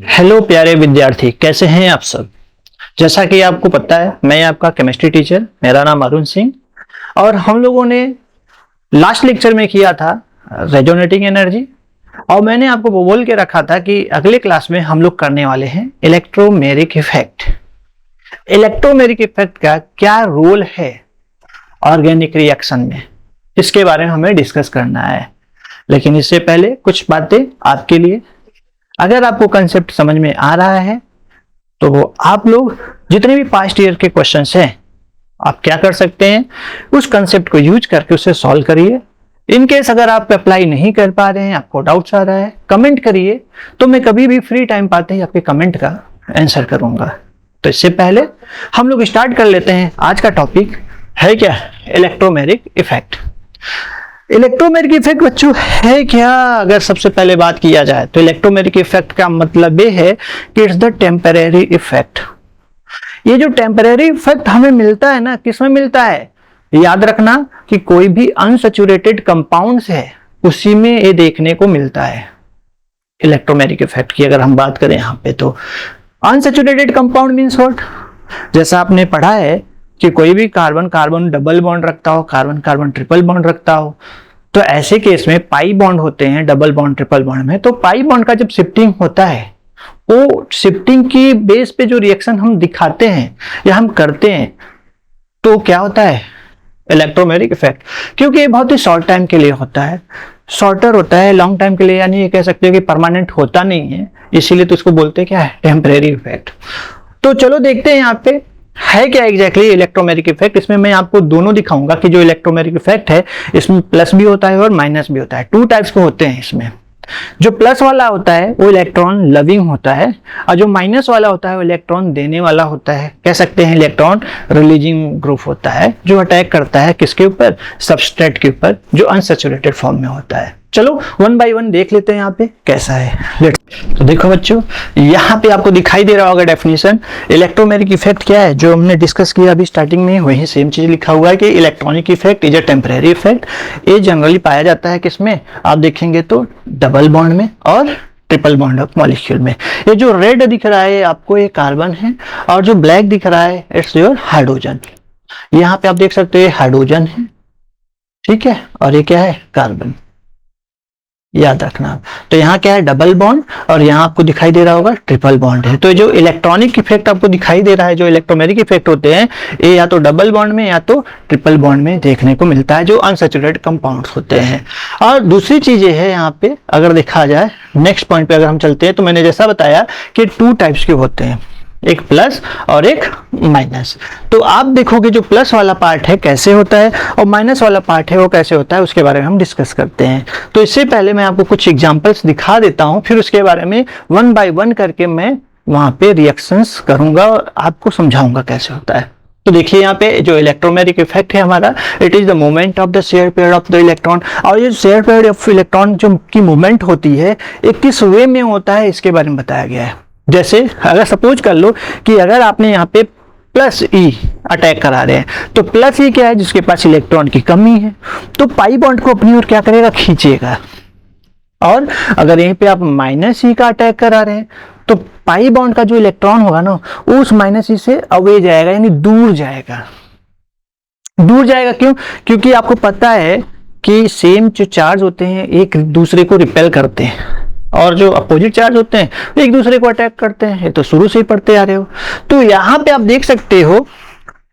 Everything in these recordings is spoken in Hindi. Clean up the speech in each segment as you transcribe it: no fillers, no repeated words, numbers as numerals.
हेलो प्यारे विद्यार्थी, कैसे हैं आप सब। जैसा कि आपको पता है, मैं आपका केमिस्ट्री टीचर, मेरा नाम अरुण सिंह। और हम लोगों ने लास्ट लेक्चर में किया था रेजोनेटिंग एनर्जी, और मैंने आपको वो बोल के रखा था कि अगले क्लास में हम लोग करने वाले हैं इलेक्ट्रोमेरिक इफेक्ट। इलेक्ट्रोमेरिक इफेक्ट का क्या रोल है ऑर्गेनिक रिएक्शन में, इसके बारे में हमें डिस्कस करना है। लेकिन इससे पहले कुछ बातें आपके लिए। अगर आपको कंसेप्ट समझ में आ रहा है तो वो आप लोग जितने भी पास्ट ईयर के क्वेश्चंस हैं, आप क्या कर सकते हैं, उस कंसेप्ट को यूज करके उसे सॉल्व करिए। इन केस अगर आप अप्लाई नहीं कर पा रहे हैं, आपको डाउट्स आ रहा है, कमेंट करिए, तो मैं कभी भी फ्री टाइम पाते ही आपके कमेंट का आंसर करूंगा। तो इससे पहले हम लोग स्टार्ट कर लेते हैं। आज का टॉपिक है क्या? Electromeric effect. इलेक्ट्रोमेरिक इफेक्ट बच्चों है क्या? अगर सबसे पहले बात किया जाए तो इलेक्ट्रोमेरिक इफेक्ट का मतलब ये है कि इट्स द टेम्परेरी इफेक्ट। ये जो टेम्परेरी इफेक्ट हमें मिलता है ना, किसमें मिलता है? याद रखना कि कोई भी अनसैचुरेटेड कंपाउंड्स है उसी में ये देखने को मिलता है। इलेक्ट्रोमेरिक इफेक्ट की अगर हम बात करें यहाँ पे, तो अनसैचुरेटेड कंपाउंड मीन्स व्हाट? जैसा आपने पढ़ा है कि कोई भी कार्बन कार्बन डबल बॉन्ड रखता हो, कार्बन कार्बन ट्रिपल बॉन्ड रखता हो, तो ऐसे केस में पाई बॉन्ड होते हैं डबल बॉन्ड ट्रिपल बॉन्ड में। तो पाई बॉन्ड का जब शिफ्टिंग होता है, वो शिफ्टिंग की बेस पे जो रिएक्शन हम दिखाते हैं या हम करते हैं, तो क्या होता है? Electromeric effect. क्योंकि ये बहुत ही शॉर्ट टाइम के लिए होता है, शॉर्टर होता है, लॉन्ग टाइम के लिए, यानी ये कह सकते हो कि परमानेंट होता नहीं है, इसीलिए तो इसको बोलते हैं क्या है? Temporary effect. तो चलो देखते हैं यहाँ पे है क्या एग्जैक्टली इलेक्ट्रोमेरिक इफेक्ट। इसमें मैं आपको दोनों दिखाऊंगा कि जो इलेक्ट्रोमेरिक इफेक्ट है इसमें प्लस भी होता है और माइनस भी होता है। टू टाइप्स के होते हैं इसमें। जो प्लस वाला होता है वो इलेक्ट्रॉन लविंग होता है, और जो माइनस वाला होता है वो इलेक्ट्रॉन देने वाला होता है। कह सकते हैं इलेक्ट्रॉन रिलीजिंग ग्रुप होता है, जो अटैक करता है किसके ऊपर? सबस्ट्रेट के ऊपर, जो अनसैचुरेटेड फॉर्म में होता है। चलो वन बाय वन देख लेते हैं यहाँ पे कैसा है। तो देखो बच्चों, यहाँ पे आपको दिखाई दे रहा होगा डेफिनेशन। इलेक्ट्रोमेरिक इफेक्ट क्या है, जो हमने डिस्कस किया अभी स्टार्टिंग में, वही सेम चीज लिखा हुआ है कि electronic effect is a temporary effect. ये जनरली पाया जाता है किसमें? आप देखेंगे तो डबल बॉन्ड में और ट्रिपल बॉन्ड ऑफ मॉलिक्यूल में। ये जो रेड दिख रहा है आपको, ये कार्बन है, और जो ब्लैक दिख रहा है इट्स योर हाइड्रोजन। यहाँ पे आप देख सकते हैं हाइड्रोजन है, ठीक है, और ये क्या है? कार्बन। याद रखना। तो यहाँ क्या है? डबल बॉन्ड, और यहाँ आपको दिखाई दे रहा होगा ट्रिपल बॉन्ड है। तो जो इलेक्ट्रॉनिक इफेक्ट आपको दिखाई दे रहा है, जो इलेक्ट्रोमेरिक इफेक्ट होते हैं, ये या तो डबल बॉन्ड में या तो ट्रिपल बॉन्ड में देखने को मिलता है, जो अनसैचुरेटेड कंपाउंड्स होते हैं। और दूसरी चीज ये है यहाँ पे, अगर देखा जाए नेक्स्ट पॉइंट पे अगर हम चलते हैं, तो मैंने जैसा बताया कि टू टाइप्स के होते हैं, एक प्लस और एक माइनस। तो आप देखोगे जो प्लस वाला पार्ट है कैसे होता है और माइनस वाला पार्ट है वो कैसे होता है, उसके बारे में हम डिस्कस करते हैं। तो इससे पहले मैं आपको कुछ एग्जांपल्स दिखा देता हूं, फिर उसके बारे में वन बाय वन करके मैं वहां पे रिएक्शंस करूंगा और आपको समझाऊंगा कैसे होता है। तो देखिए यहाँ पे जो इलेक्ट्रोमेरिक इफेक्ट है हमारा, it is the movement of the share pair of the electron. और ये शेयर पेयर ऑफ इलेक्ट्रॉन जो की मूवमेंट होती है, एक किस वे में होता है इसके बारे में बताया गया है। जैसे अगर सपोज कर लो कि अगर आपने यहाँ पे प्लस ई अटैक करा रहे हैं, तो प्लस ई क्या है? जिसके पास इलेक्ट्रॉन की कमी है, तो पाई बॉन्ड को अपनी ओर क्या करेगा? खींचेगा। और अगर यहीं पे आप माइनस ई का अटैक करा रहे हैं, तो पाई बॉन्ड का जो इलेक्ट्रॉन होगा ना, उस माइनस ई से अवे जाएगा, यानी दूर जाएगा। दूर जाएगा क्यों? क्योंकि आपको पता है कि सेम जो चार्ज होते हैं एक दूसरे को रिपेल करते हैं, और जो अपोजिट चार्ज होते हैं वो एक दूसरे को अटैक करते हैं। ये तो शुरू से ही पढ़ते आ रहे हो। तो यहाँ पे आप देख सकते हो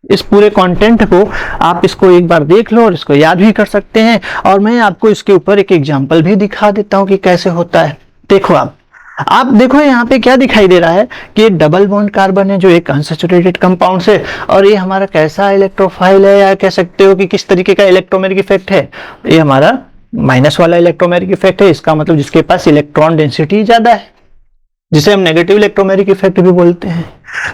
इस पूरे कंटेंट को, आप इसको एक बार देख लो और इसको याद भी कर सकते हैं। और मैं आपको इसके ऊपर एक एग्जांपल भी दिखा देता हूँ कि कैसे होता है। देखो आप देखो यहाँ पे क्या दिखाई दे रहा है कि ये डबल बॉन्ड कार्बन है, जो एक अनसैचुरेटेड कंपाउंड है, और ये हमारा कैसा इलेक्ट्रोफाइल है, या कह सकते हो कि किस तरीके का इलेक्ट्रोमेरिक इफेक्ट है। ये हमारा माइनस वाला इलेक्ट्रोमेरिक इफेक्ट है। इसका मतलब जिसके पास इलेक्ट्रॉन डेंसिटी ज्यादा है, जिसे हम नेगेटिव इलेक्ट्रोमेरिक इफेक्ट भी बोलते हैं।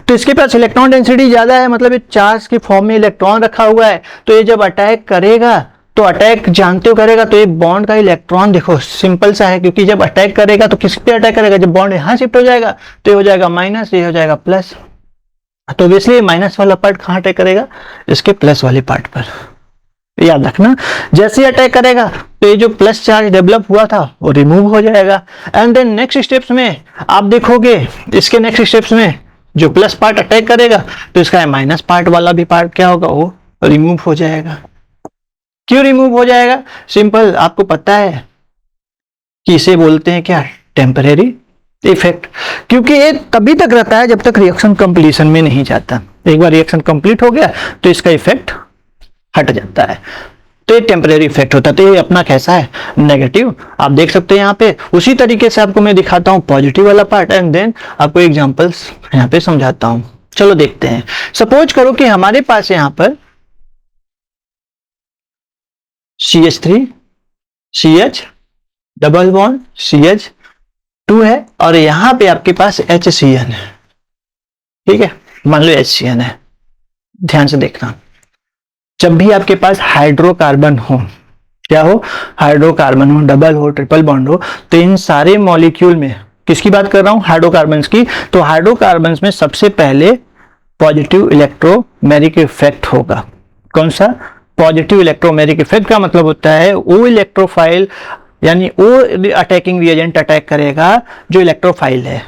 तो इसके पास इलेक्ट्रॉन डेंसिटी ज्यादा है, मतलब ये चार्ज के फॉर्म में इलेक्ट्रॉन रखा हुआ है। तो ये जब अटैक करेगा, तो अटैक जानते हो करेगा, तो ये बॉन्ड का इलेक्ट्रॉन देखो सिंपल सा है, क्योंकि जब अटैक करेगा तो किस पे अटैक करेगा? जब बॉन्ड यहाँ शिफ्ट हो जाएगा तो ये हो जाएगा माइनस, ये हो जाएगा प्लस। तो इसलिए माइनस वाला पार्ट कहाँ अटैक करेगा? इसके प्लस वाले पार्ट पर। याद रखना। जैसे ही अटैक करेगा तो ये जो प्लस चार्ज डेवलप हुआ था वो रिमूव हो जाएगा। एंड देन नेक्स्ट स्टेप्स में आप देखोगे, इसके नेक्स्ट स्टेप्स में जो प्लस पार्ट अटैक करेगा तो इसका माइनस पार्ट वाला भी पार्ट क्या होगा, वो रिमूव हो जाएगा। क्यों रिमूव हो जाएगा? सिंपल, आपको पता है कि इसे बोलते हैं क्या, टेम्परेरी इफेक्ट। क्योंकि ये तभी तक रहता है जब तक रिएक्शन कंप्लीशन में नहीं जाता। एक बार रिएक्शन कंप्लीट हो गया तो इसका इफेक्ट हट जाता है, तो ये टेम्परेरी इफेक्ट होता है। तो ये अपना कैसा है, नेगेटिव। आप देख सकते हैं यहाँ पे। उसी तरीके से आपको मैं दिखाता हूँ पॉजिटिव वाला पार्ट एंड देन आपको एग्जांपल्स यहाँ पे समझाता हूँ। चलो देखते हैं। सपोज करो कि हमारे पास यहाँ पर CH3 CH double bond CH2 है और यहाँ पे आपके पास HCN है। ठीक है, मान लो HCN है। ध्यान से देखना, जब भी आपके पास हाइड्रोकार्बन हो, क्या हो, हाइड्रोकार्बन हो, डबल हो, ट्रिपल बॉन्ड हो, तो इन सारे मॉलिक्यूल में, किसकी बात कर रहा हूं, हाइड्रोकार्बन्स की, तो हाइड्रोकार्बन्स में सबसे पहले पॉजिटिव इलेक्ट्रोमेरिक इफेक्ट होगा। कौन सा? पॉजिटिव इलेक्ट्रोमेरिक इफेक्ट का मतलब होता है वो इलेक्ट्रोफाइल, यानी वो अटैकिंग रिएजेंट अटैक करेगा जो इलेक्ट्रोफाइल है,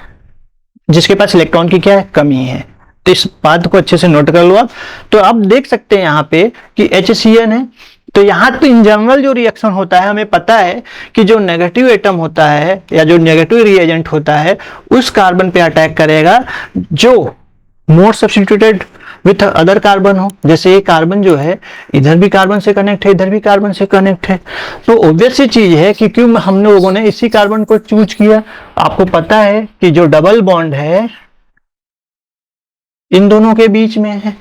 जिसके पास इलेक्ट्रॉन की क्या है, कमी है। तो इस बात को अच्छे से नोट कर लो आप। तो आप देख सकते हैं यहाँ पे कि HCN है। तो यहाँ तो इन जनरल जो रिएक्शन होता है, हमें पता है कि जो नेगेटिव एटम होता है या जो नेगेटिव रिएजेंट होता है उस कार्बन पे अटैक करेगा जो मोर सब्स्टिट्यूटेड विथ अदर कार्बन हो। जैसे ये कार्बन जो है, इधर भी कार्बन से कनेक्ट है, इधर भी कार्बन से कनेक्ट है। तो ऑब्वियस सी चीज है कि क्यों हम लोगों ने इसी कार्बन को चूज किया। आपको पता है कि जो डबल बॉन्ड है इन दोनों के बीच में है,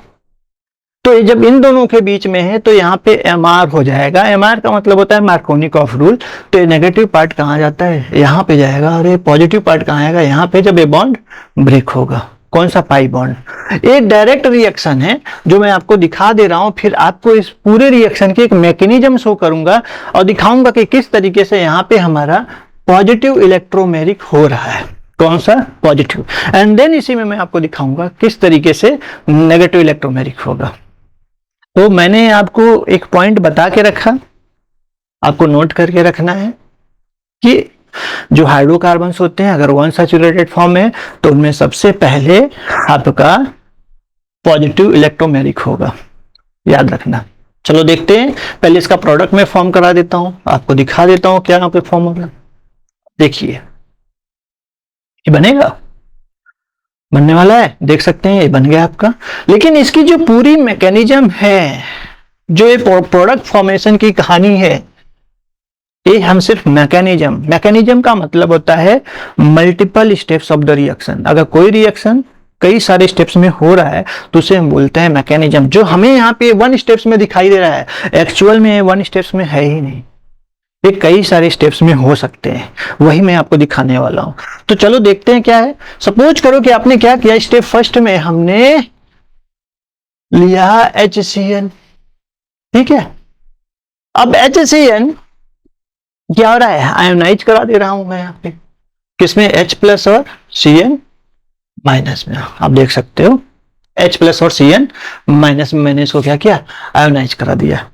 तो जब इन दोनों के बीच में है तो यहाँ पे MR हो जाएगा। MR का मतलब होता है मार्कोनिकॉफ रूल। तो ये नेगेटिव पार्ट कहाँ जाता है, यहाँ पे जाएगा, और ये पॉजिटिव पार्ट कहाँ आएगा, यहाँ पे, जब ये बॉन्ड ब्रेक होगा। कौन सा? Pi bond. एक डायरेक्ट रिएक्शन है जो मैं आपको दिखा दे रहा हूं। फिर आपको इस पूरे रिएक्शन की एक मैकेनिज्म शो करूंगा और दिखाऊंगा कि किस तरीके से यहाँ पे हमारा पॉजिटिव इलेक्ट्रोमेरिक हो रहा है। कौन सा? पॉजिटिव। एंड देन इसी में मैं आपको दिखाऊंगा किस तरीके से नेगेटिव इलेक्ट्रोमेरिक होगा। तो मैंने आपको एक पॉइंट बता के रखा, आपको नोट करके रखना है कि जो हाइड्रोकार्बन्स होते हैं अगर वन सैचुरेटेड फॉर्म में तो उनमें सबसे पहले आपका पॉजिटिव इलेक्ट्रोमेरिक होगा। याद रखना। चलो देखते हैं। पहले इसका प्रोडक्ट में फॉर्म करा देता हूं, आपको दिखा देता हूं क्या यहाँ पे फॉर्म होगा। देखिए ये बनेगा, बनने वाला है, देख सकते हैं ये बन गया आपका। लेकिन इसकी जो पूरी मैकेनिज्म है, जो ये प्रोडक्ट फॉर्मेशन की कहानी है, ये हम सिर्फ मैकेनिज्म का मतलब होता है multiple steps of the reaction. अगर कोई रिएक्शन कई सारे स्टेप्स में हो रहा है तो उसे हम बोलते हैं मैकेनिज्म। जो हमें यहाँ पे 1 स्टेप्स में दिखाई दे रहा है, एक्चुअल में 1 स्टेप्स में है ही नहीं, ये कई सारे स्टेप्स में हो सकते हैं। वही मैं आपको दिखाने वाला हूं। तो चलो देखते हैं क्या है। सपोज करो कि आपने क्या किया, स्टेप फर्स्ट में हमने लिया HCN। ठीक है, अब HCN क्या हो रहा है, आयोनाइज करा दे रहा हूं मैं यहाँ पे, किसमें, H+ और Cn- में। आप देख सकते हो H+ और Cn- में मैंने इसको क्या किया, आयोनाइज करा दिया।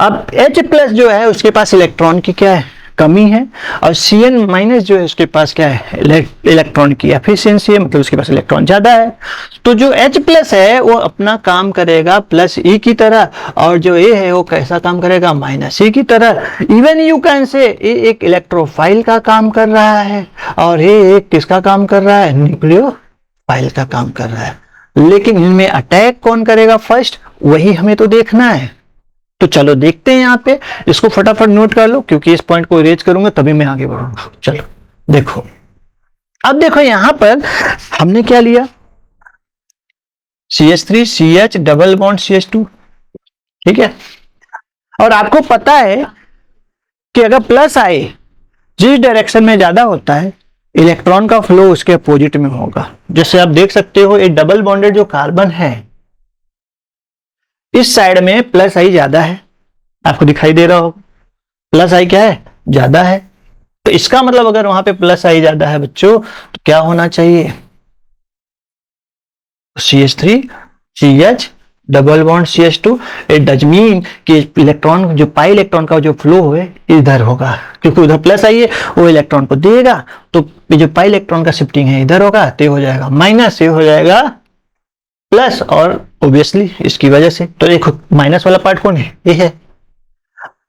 अब H+ जो है उसके पास इलेक्ट्रॉन की क्या है, कमी है, और Cn- जो है उसके पास क्या है, इलेक्ट्रॉन की एफिशिएंसी है, मतलब उसके पास इलेक्ट्रॉन ज्यादा है। तो जो H+ है वो अपना काम करेगा +E की तरह, और जो A है वो कैसा काम करेगा, -E की तरह। इवन यू कैन से ये एक इलेक्ट्रोफाइल का काम कर रहा है और ये एक किसका काम कर रहा है, न्यूक्लियोफाइल का काम कर रहा है। लेकिन इनमें अटैक कौन करेगा फर्स्ट, वही हमें तो देखना है। तो चलो देखते हैं। यहाँ पे इसको फटाफट नोट कर लो, क्योंकि इस पॉइंट को इरेज करूंगा तभी मैं आगे बढ़ूंगा। चलो देखो, अब देखो यहां पर हमने क्या लिया, CH3 CH double bond CH2। ठीक है, और आपको पता है कि अगर प्लस आए जिस डायरेक्शन में ज्यादा होता है, इलेक्ट्रॉन का फ्लो उसके अपोजिट में होगा। जैसे आप देख सकते हो एक डबल बॉन्डेड जो कार्बन है, इस साइड में +I ज्यादा है, आपको दिखाई दे रहा होगा, +I क्या है, ज्यादा है। तो इसका मतलब अगर वहां पे +I ज्यादा है बच्चों, तो क्या होना चाहिए, CH3 CH double bond CH2, it does mean कि इलेक्ट्रॉन जो पाई इलेक्ट्रॉन का जो फ्लो है इधर होगा, क्योंकि उधर प्लस आई है वो इलेक्ट्रॉन को देगा, तो जो पाई इलेक्ट्रॉन का शिफ्टिंग है इधर होगा, तो ये हो जाएगा माइनस, ये हो जाएगा प्लस, और ऑब्वियसली इसकी वजह से तो एक माइनस वाला पार्ट कौन है, ये है।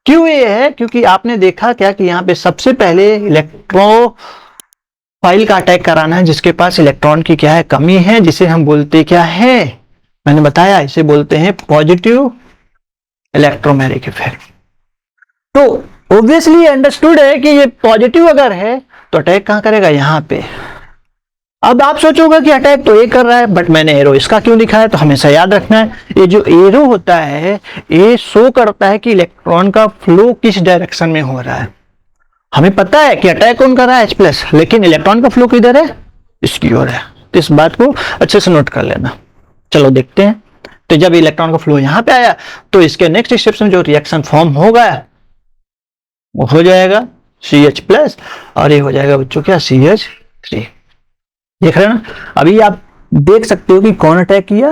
क्यों ये है, क्योंकि आपने देखा क्या कि यहाँ पे सबसे पहले इलेक्ट्रोफाइल का अटैक कराना है जिसके पास इलेक्ट्रॉन की क्या है, कमी है, जिसे हम बोलते क्या है, मैंने बताया इसे बोलते हैं पॉजिटिव इलेक्ट्रोमैग्नेटिक इफेक्ट। तो ऑब्वियसली अंडरस्टूड है कि ये पॉजिटिव अगर है तो अटैक कहां करेगा, यहां पे। अब आप सोचोगे कि अटैक तो ये कर रहा है, बट मैंने एरो इसका क्यों दिखाया, तो हमेशा याद रखना है ये जो एरो होता है ये शो करता है कि इलेक्ट्रॉन का फ्लो किस डायरेक्शन में हो रहा है। हमें पता है कि अटैक कौन कर रहा है H+, लेकिन इलेक्ट्रॉन का फ्लो किधर है, इसकी ओर है। तो इस बात को अच्छे से नोट कर लेना। चलो देखते हैं। तो जब इलेक्ट्रॉन का फ्लो यहां पे आया तो इसके नेक्स्ट स्टेप में जो रिएक्शन फॉर्म होगा वो हो जाएगा CH+, और ये हो जाएगा बच्चों क्या, CH3। देख रहे हैं ना, अभी आप देख सकते हो कि कौन अटैक किया,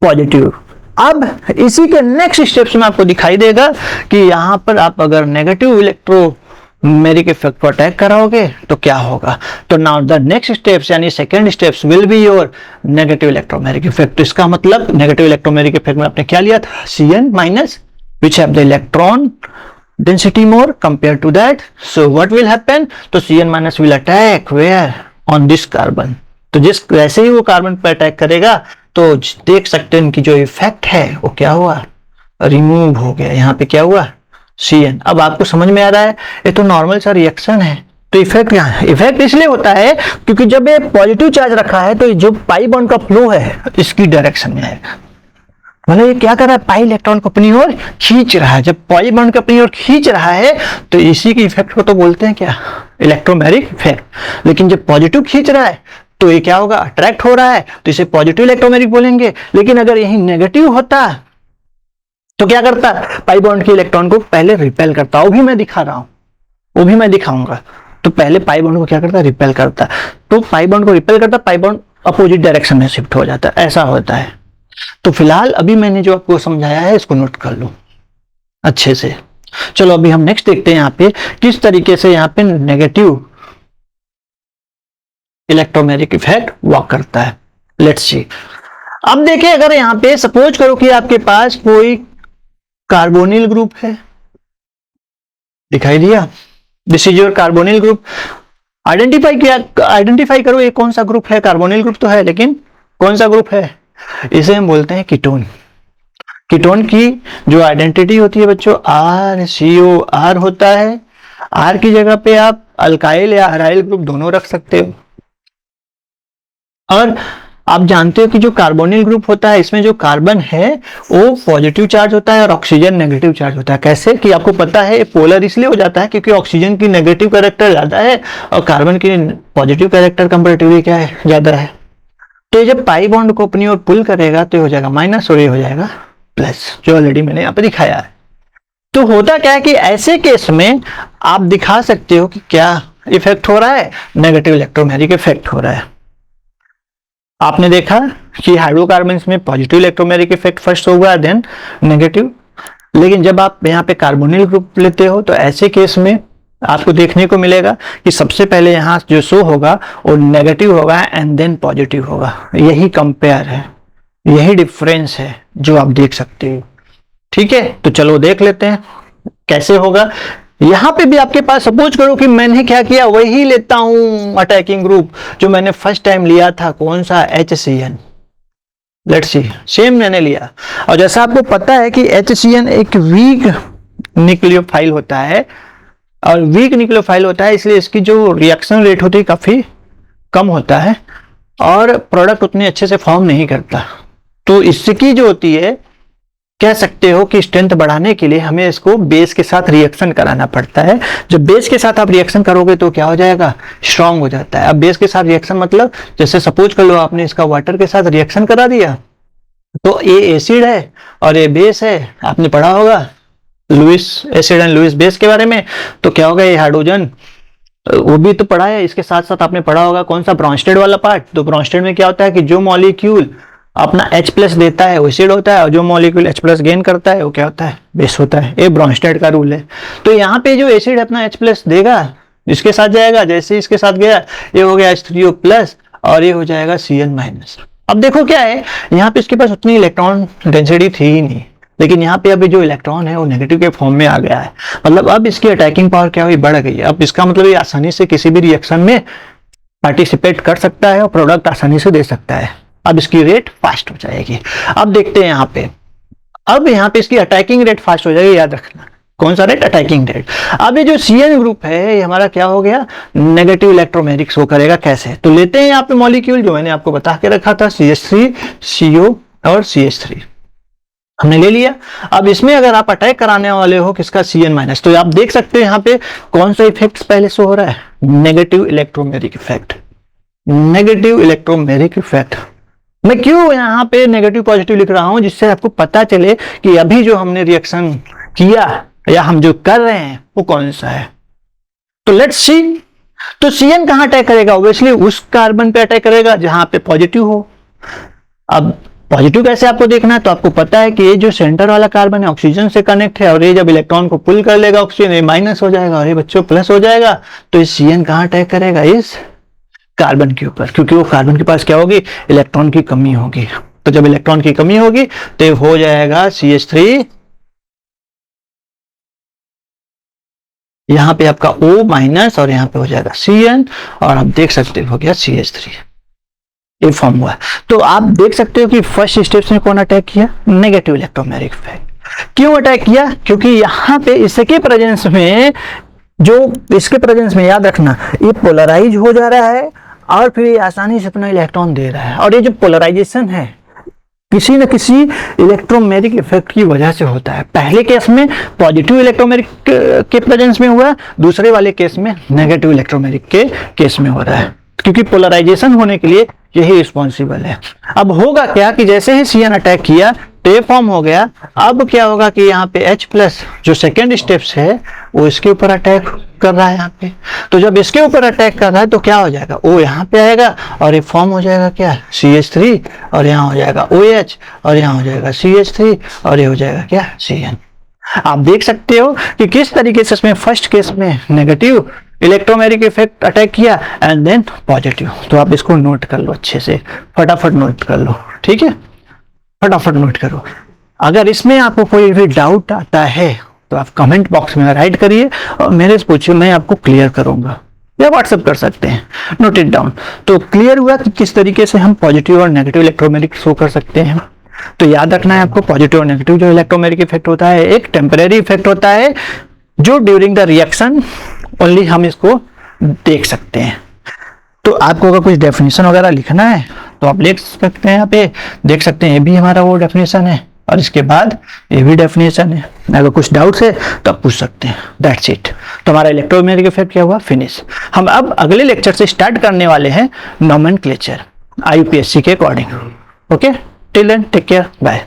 पॉजिटिव। अब इसी के नेक्स्ट स्टेप्स में आपको दिखाई देगा कि यहां पर आप अगर नेगेटिव इलेक्ट्रोमैग्नेटिक इफेक्ट को अटैक कराओगे तो क्या होगा। तो नाउ द नेक्स्ट स्टेप्स यानी second steps will be your negative electromagnetic effect. तो इसका मतलब नेगेटिव इलेक्ट्रोमैग्नेटिक इफेक्ट में आपने क्या लिया था, Cn- which have the electron density more compared to that, so what will happen, तो Cn- will attack where, on this carbon। तो जिस वैसे ही वो कार्बन पर अटैक करेगा तो देख सकते हैं इनकी जो इफेक्ट है वो क्या हुआ, रिमूव हो गया। यहाँ पे क्या हुआ, Cn। अब आपको समझ में आ रहा है ये तो नॉर्मल सा रिएक्शन है, तो इफेक्ट यहाँ है। इफेक्ट इसलिए होता है क्योंकि जब ये पॉजिटिव चार्ज रखा है तो जो पाई बॉन्ड का फ्लो है इसकी डायरेक्शन में आएगा। मतलब ये क्या कर रहा है, पाई इलेक्ट्रॉन को अपनी ओर खींच रहा है। जब पाई बॉन्ड को अपनी ओर खींच रहा है तो इसी के इफेक्ट को तो बोलते हैं क्या, इलेक्ट्रोमैग्नेटिक इफेक्ट। लेकिन जब पॉजिटिव खींच रहा है तो ये क्या होगा, अट्रैक्ट हो रहा है, तो इसे पॉजिटिव इलेक्ट्रोमैग्नेटिक बोलेंगे। लेकिन अगर यही नेगेटिव होता तो क्या करता, पाई बॉन्ड के इलेक्ट्रॉन को पहले रिपेल करता। वो भी मैं दिखा रहा हूं, वो भी मैं दिखाऊंगा। तो पहले पाई बॉन्ड को क्या करता, रिपेल करता। तो पाई बॉन्ड को रिपेल करता, पाई बॉन्ड अपोजिट डायरेक्शन में शिफ्ट हो जाता, ऐसा होता है। तो फिलहाल अभी मैंने जो आपको समझाया है इसको नोट कर लो अच्छे से। चलो अभी हम नेक्स्ट देखते हैं यहाँ पे किस तरीके से यहाँ पे नेगेटिव इलेक्ट्रोमैग्नेटिक इफेक्ट वर्क करता है। Let's see. अब देखिए, अगर यहाँ पे सपोज करो कि आपके पास कोई कार्बोनिल ग्रुप है, दिखाई दिया, this is your carbonyl group. Identify करो ये कौन सा ग्रुप है, कार्बोनिल ग्रुप तो है लेकिन कौन सा ग्रुप है, इसे हम बोलते हैं कीटोन। कीटोन की जो आइडेंटिटी होती है बच्चों RCOR होता है। R की जगह पे आप अल्काइल या अराइल ग्रुप दोनों रख सकते हो। और आप जानते हो कि जो कार्बोनिल ग्रुप होता है इसमें जो कार्बन है वो पॉजिटिव चार्ज होता है और ऑक्सीजन नेगेटिव चार्ज होता है। कैसे कि आपको पता है पोलर इसलिए हो जाता है क्योंकि ऑक्सीजन की नेगेटिव कैरेक्टर ज्यादा है और कार्बन की पॉजिटिव कैरेक्टर कंपैरेटिवली क्या है, ज्यादा है। तो जब पाई बॉन्ड को अपनी ओर पुल करेगा तो हो जाएगा माइनस और ये हो जाएगा प्लस, जो ऑलरेडी मैंने यहाँ पे दिखाया है। तो होता क्या है कि ऐसे केस में आप दिखा सकते हो कि क्या इफेक्ट हो रहा है, नेगेटिव इलेक्ट्रोमैग्नेटिक इफेक्ट हो रहा है। आपने देखा कि हाइड्रोकार्बन में पॉजिटिव इलेक्ट्रोमैग्नेटिक इफेक्ट फर्स्ट होगा देन नेगेटिव। लेकिन जब आप यहाँ पे कार्बोनिल ग्रुप लेते हो तो ऐसे केस में आपको देखने को मिलेगा कि सबसे पहले यहाँ जो शो होगा वो नेगेटिव होगा एंड देन पॉजिटिव होगा। यही कंपेयर है, यही डिफरेंस है जो आप देख सकते हो। ठीक है, तो चलो देख लेते हैं कैसे होगा। यहां पे भी आपके पास सपोज करो कि मैंने क्या किया, वही लेता हूं अटैकिंग ग्रुप जो मैंने फर्स्ट टाइम लिया था, कौन सा, HCN। लेट्स सी, सेम मैंने लिया। और जैसा आपको पता है कि HCN एक वीक न्यूक्लियोफाइल होता है, और वीक न्यूक्लियोफाइल होता है इसलिए इसकी जो रिएक्शन रेट होती है काफी कम होता है और प्रोडक्ट उतने अच्छे से फॉर्म नहीं करता। तो इसकी जो होती है, कह सकते हो कि स्ट्रेंथ बढ़ाने के लिए हमें इसको बेस के साथ रिएक्शन कराना पड़ता है। जब बेस के साथ आप रिएक्शन करोगे तो क्या हो जाएगा, स्ट्रांग हो जाता है। अब बेस के साथ रिएक्शन मतलब जैसे सपोज कर लो आपने इसका वाटर के साथ रिएक्शन करा दिया तो ये एसिड है और ये बेस है। आपने पढ़ा होगा Lewis acid and Lewis base के बारे में। तो क्या होगा, ये हाइड्रोजन वो भी तो पढ़ा है, इसके साथ साथ आपने पढ़ा होगा कौन सा, ब्रॉन्स्टेड वाला पार्ट। तो ब्रॉन्स्टेड में क्या होता है कि जो मॉलिक्यूल अपना H प्लस देता है वो एसिड होता है, और जो मॉलिक्यूल H प्लस गेन करता है वो क्या होता है, बेस होता है। ये ब्रोंस्टेड का रूल है। तो यहाँ पे जो एसिड अपना H प्लस देगा इसके साथ जाएगा, जैसे इसके साथ गया ये हो गया H3O प्लस और ये हो जाएगा Cn माइनस। अब देखो क्या है, यहाँ पे इसके पास उतनी इलेक्ट्रॉन डेंसिटी थी ही नहीं, लेकिन यहाँ पे अभी जो इलेक्ट्रॉन है वो नेगेटिव के फॉर्म में आ गया है। मतलब अब इसकी अटैकिंग पावर क्या हुई, बढ़ गई है। अब इसका मतलब ये आसानी से किसी भी रिएक्शन में पार्टिसिपेट कर सकता है और प्रोडक्ट आसानी से दे सकता है। अब इसकी रेट फास्ट हो जाएगी। अब देखते हैं यहाँ पे, अब यहाँ पे इसकी अटैकिंग रेट फास्ट हो जाएगी, याद रखना। कौन सा रेट, अटैकिंग रेट। अब ये जो Cn ग्रुप है ये हमारा क्या हो गया, नेगेटिव इलेक्ट्रोमेरिक शो करेगा। कैसे, तो लेते हैं यहाँ पे मॉलिक्यूल जो मैंने आपको बता के रखा था, CH3, CO और CH3 हमने ले लिया। अब इसमें अगर आप अटैक कराने वाले हो किसका, Cn माइनस, तो आप देख सकते हैं यहाँ पे कौन सा इफेक्ट पहले शो हो रहा है, negative electromeric effect. Negative electromeric effect मैं क्यों यहाँ पे नेगेटिव पॉजिटिव लिख रहा हूं, जिससे आपको पता चले कि अभी जो हमने रिएक्शन किया या हम जो कर रहे हैं वो कौन सा है। तो लेट्स सी, तो Cn कहां अटैक करेगा, ऑब्वियसली उस कार्बन पे अटैक करेगा जहां पे पॉजिटिव हो। अब पॉजिटिव कैसे आपको देखना है, तो आपको पता है कि ये जो सेंटर वाला कार्बन है ऑक्सीजन से कनेक्ट है, और ये जब इलेक्ट्रॉन को पुल कर लेगा ऑक्सीजन, ये माइनस हो जाएगा और ये बच्चों प्लस हो जाएगा। तो इस Cn कहां अटैक करेगा, इस कार्बन के ऊपर, क्योंकि वो कार्बन के पास क्या होगी, इलेक्ट्रॉन की कमी होगी। तो जब इलेक्ट्रॉन की कमी होगी तो हो जाएगा CH3, यहां पे आपका O माइनस और यहां पे हो जाएगा Cn, और आप देख सकते हो गया CH3, ये फॉर्म हुआ। तो आप देख सकते हो कि फर्स्ट स्टेप में कौन अटैक किया, नेगेटिव इलेक्ट्रोमेरिक इफेक्ट। क्यों अटैक किया, क्योंकि यहाँ पे इसके प्रेजेंस में, जो इसके प्रेजेंस में याद रखना, ये पोलराइज हो जा रहा है और फिर ये आसानी से अपना इलेक्ट्रॉन दे रहा है। और ये जो पोलराइजेशन है किसी न किसी इलेक्ट्रोमेरिक इफेक्ट की वजह से होता है। पहले केस में पॉजिटिव इलेक्ट्रोमेरिक के प्रेजेंस में हुआ, दूसरे वाले केस में नेगेटिव इलेक्ट्रोमेरिक के केस में हो रहा है, क्योंकि पोलराइजेशन होने के लिए यही रिस्पॉन्सिबल है। अब होगा क्या कि जैसे ही Cn अटैक किया तो ये फॉर्म हो गया। अब क्या होगा कि यहाँ पे H प्लस जो सेकेंड स्टेप्स है वो इसके ऊपर अटैक कर रहा है यहाँ पे। तो जब इसके ऊपर अटैक कर रहा है तो क्या हो जाएगा, O यहाँ पे आएगा और ये फॉर्म हो जाएगा क्या, CH3, और यहाँ हो जाएगा OH, और यहाँ हो जाएगा CH3, और ये हो जाएगा क्या, Cn। आप देख सकते हो कि किस तरीके से इसमें फर्स्ट केस में नेगेटिव इलेक्ट्रोमेरिक इफेक्ट अटैक किया एंड देन पॉजिटिव। तो आप इसको नोट कर लो अच्छे से, फटाफट नोट कर लो, ठीक है, फटाफट नोट करो। अगर इसमें आपको कोई भी डाउट आता है तो आप कमेंट बॉक्स में राइट करिए और मेरे से पूछिए, मैं आपको क्लियर करूंगा, या व्हाट्सएप कर सकते हैं, नोट इट डाउन। तो क्लियर हुआ कि किस तरीके से हम पॉजिटिव और नेगेटिव इलेक्ट्रोमेरिक शो कर सकते हैं। तो याद रखना है आपको, पॉजिटिव और नेगेटिव जो इलेक्ट्रोमेरिक इफेक्ट होता है एक टेम्परेरी इफेक्ट होता है, जो ड्यूरिंग द रिएक्शन ओनली हम इसको देख सकते हैं। तो आपको अगर कुछ डेफिनेशन वगैरह लिखना है तो आप लिख सकते हैं, यहाँ पे देख सकते हैं, ये भी हमारा वो डेफिनेशन है और इसके बाद ये भी डेफिनेशन है। अगर कुछ डाउट्स है तो आप पूछ सकते हैं। That's it. तो हमारा इलेक्ट्रोमैग्नेटिक इफेक्ट क्या हुआ, फिनिश। हम अब अगले लेक्चर से स्टार्ट करने वाले हैं नोमेनक्लेचर IUPAC के according. Okay, till then take care, bye.